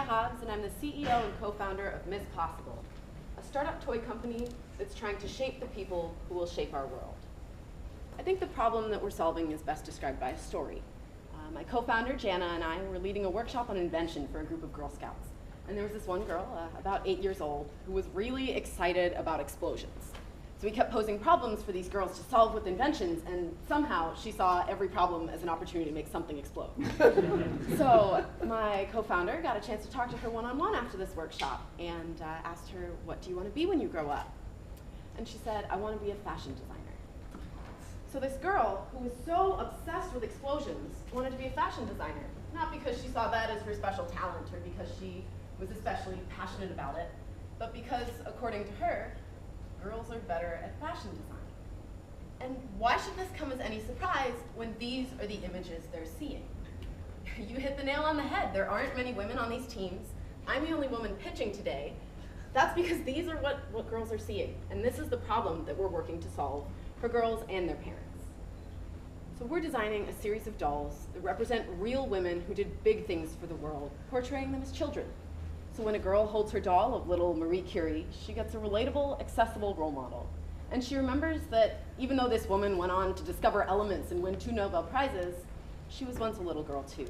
Hobbs, and I'm the CEO and co-founder of Misspossible, a startup toy company that's trying to shape the people who will shape our world. I think the problem that we're solving is best described by a story. My co-founder, Jana, and I were leading a workshop on invention for a group of Girl Scouts. And there was this one girl, about 8 years old, who was really excited about explosions. So we kept posing problems for these girls to solve with inventions, and somehow she saw every problem as an opportunity to make something explode. So my co-founder got a chance to talk to her one-on-one after this workshop and asked her, "What do you want to be when you grow up?" And she said, "I want to be a fashion designer." So this girl, who was so obsessed with explosions, wanted to be a fashion designer, not because she saw that as her special talent or because she was especially passionate about it, but because, according to her, girls are better at fashion design. And why should this come as any surprise when these are the images they're seeing? You hit the nail on the head. There aren't many women on these teams. I'm the only woman pitching today. That's because these are what girls are seeing. And this is the problem that we're working to solve for girls and their parents. So we're designing a series of dolls that represent real women who did big things for the world, portraying them as children. So when a girl holds her doll of little Marie Curie, she gets a relatable, accessible role model. And she remembers that even though this woman went on to discover elements and win 2 Nobel Prizes, she was once a little girl too.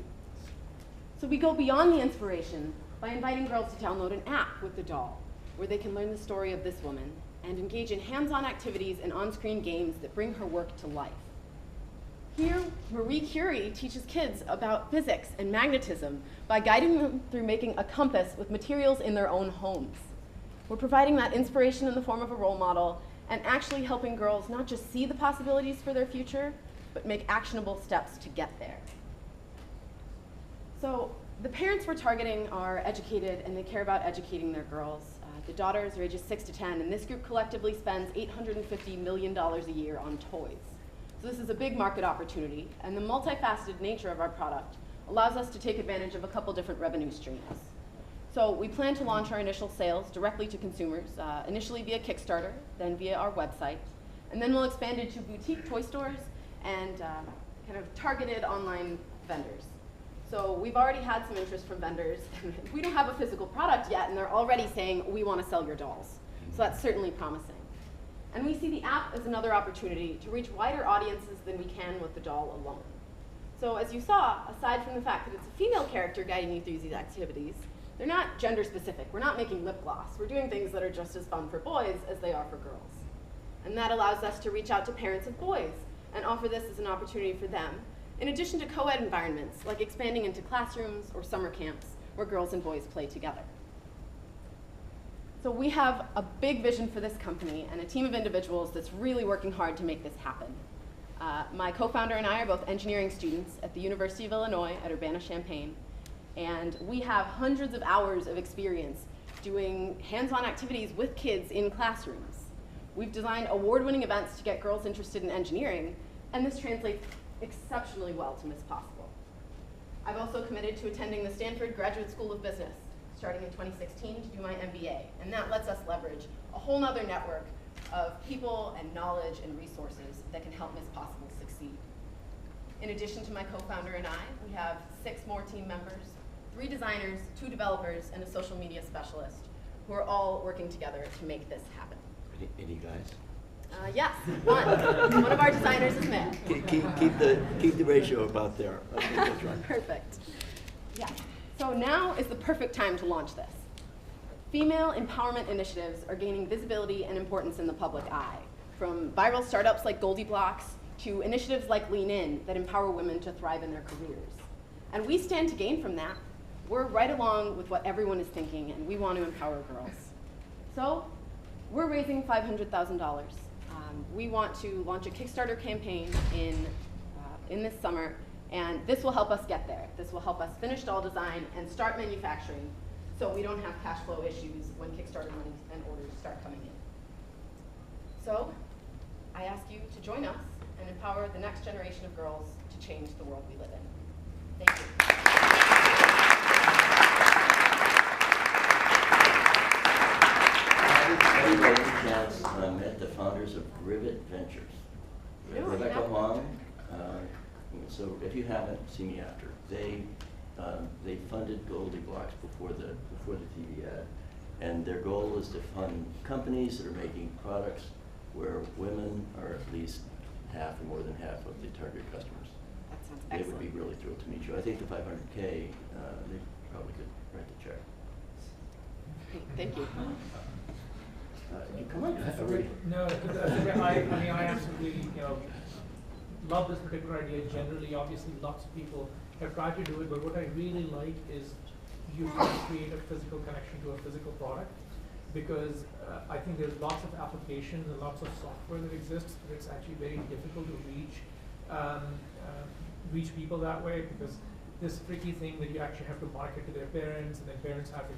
So we go beyond the inspiration by inviting girls to download an app with the doll, where they can learn the story of this woman and engage in hands-on activities and on-screen games that bring her work to life. Here, Marie Curie teaches kids about physics and magnetism by guiding them through making a compass with materials in their own homes. We're providing that inspiration in the form of a role model and actually helping girls not just see the possibilities for their future, but make actionable steps to get there. So the parents we're targeting are educated and they care about educating their girls. The daughters are ages 6 to 10, and this group collectively spends $850 million a year on toys. So this is a big market opportunity, and the multifaceted nature of our product allows us to take advantage of a couple different revenue streams. So we plan to launch our initial sales directly to consumers, initially via Kickstarter, then via our website, and then we'll expand into boutique toy stores and kind of targeted online vendors. So we've already had some interest from vendors. We don't have a physical product yet, and they're already saying, "We want to sell your dolls." So that's certainly promising. And we see the app as another opportunity to reach wider audiences than we can with the doll alone. So as you saw, aside from the fact that it's a female character guiding you through these activities, they're not gender specific. We're not making lip gloss. We're doing things that are just as fun for boys as they are for girls. And that allows us to reach out to parents of boys and offer this as an opportunity for them, in addition to co-ed environments, like expanding into classrooms or summer camps where girls and boys play together. So we have a big vision for this company and a team of individuals that's really working hard to make this happen. My co-founder and I are both engineering students at the University of Illinois at Urbana-Champaign, and we have hundreds of hours of experience doing hands-on activities with kids in classrooms. We've designed award-winning events to get girls interested in engineering, and this translates exceptionally well to Misspossible. I've also committed to attending the Stanford Graduate School of Business, starting in 2016 to do my MBA, and that lets us leverage a whole nother network of people and knowledge and resources that can help Misspossible succeed. In addition to my co-founder and I, we have 6 more team members, 3 designers, 2 developers, and a social media specialist who are all working together to make this happen. Any guys? Yes, one. One of our designers is male. Keep the ratio about there. I think that's right. Perfect. Yeah. So now is the perfect time to launch this. Female empowerment initiatives are gaining visibility and importance in the public eye, from viral startups like Goldie Blocks to initiatives like Lean In that empower women to thrive in their careers. And we stand to gain from that. We're right along with what everyone is thinking, and we want to empower girls. So we're raising $500,000. We want to launch a Kickstarter campaign in this summer, and this will help us get there. This will help us finish doll design and start manufacturing so we don't have cash flow issues when Kickstarter money and orders start coming in. So I ask you to join us and empower the next generation of girls to change the world we live in. Thank you. Everybody has met the founders of Rivet Ventures. No, Rebecca Long. So if you haven't, see me after. They they funded Goldie Blocks before the TV ad, and their goal is to fund companies that are making products where women are at least half or more than half of the target customers. That sounds They excellent. would be really thrilled to meet you. I think the 500K, they probably could write the check. Great, thank you. You come on, No, I absolutely, love this particular idea. Generally, obviously, lots of people have tried to do it, but what I really like is you can create a physical connection to a physical product, because I think there's lots of applications and lots of software that exists, but it's actually very difficult to reach people that way, because this tricky thing that you actually have to market to their parents, and then parents have to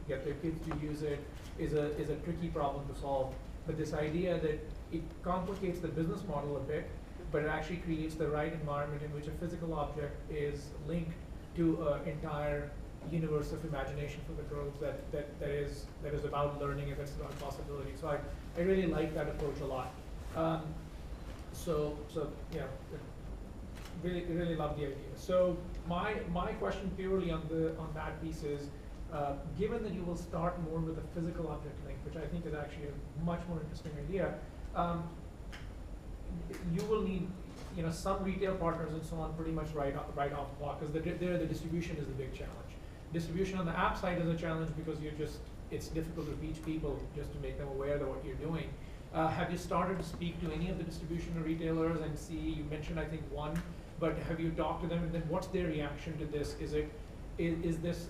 get their kids to use it, is a tricky problem to solve. But this idea that it complicates the business model a bit, but it actually creates the right environment in which a physical object is linked to an entire universe of imagination for the girls that is about learning and that's about possibility. So I really like that approach a lot. So yeah, really love the idea. So my question purely on that piece is, given that you will start more with a physical object link, which I think is actually a much more interesting idea, you will need some retail partners and so on pretty much right off the block, because there the distribution is the big challenge. Distribution on the app side is a challenge because it's difficult to reach people just to make them aware of what you're doing. Have you started to speak to any of the distribution or retailers and see, you mentioned I think one, but have you talked to them, and then what's their reaction to this? Is this,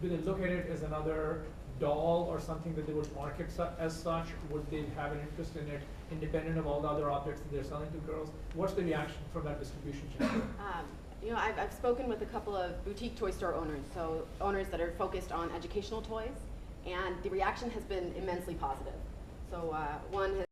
do they look at it as another doll or something that they would market as such? Would they have an interest in it independent of all the other objects that they're selling to girls? What's the reaction from that distribution channel? I've spoken with a couple of boutique toy store owners, so owners that are focused on educational toys, and the reaction has been immensely positive. So one has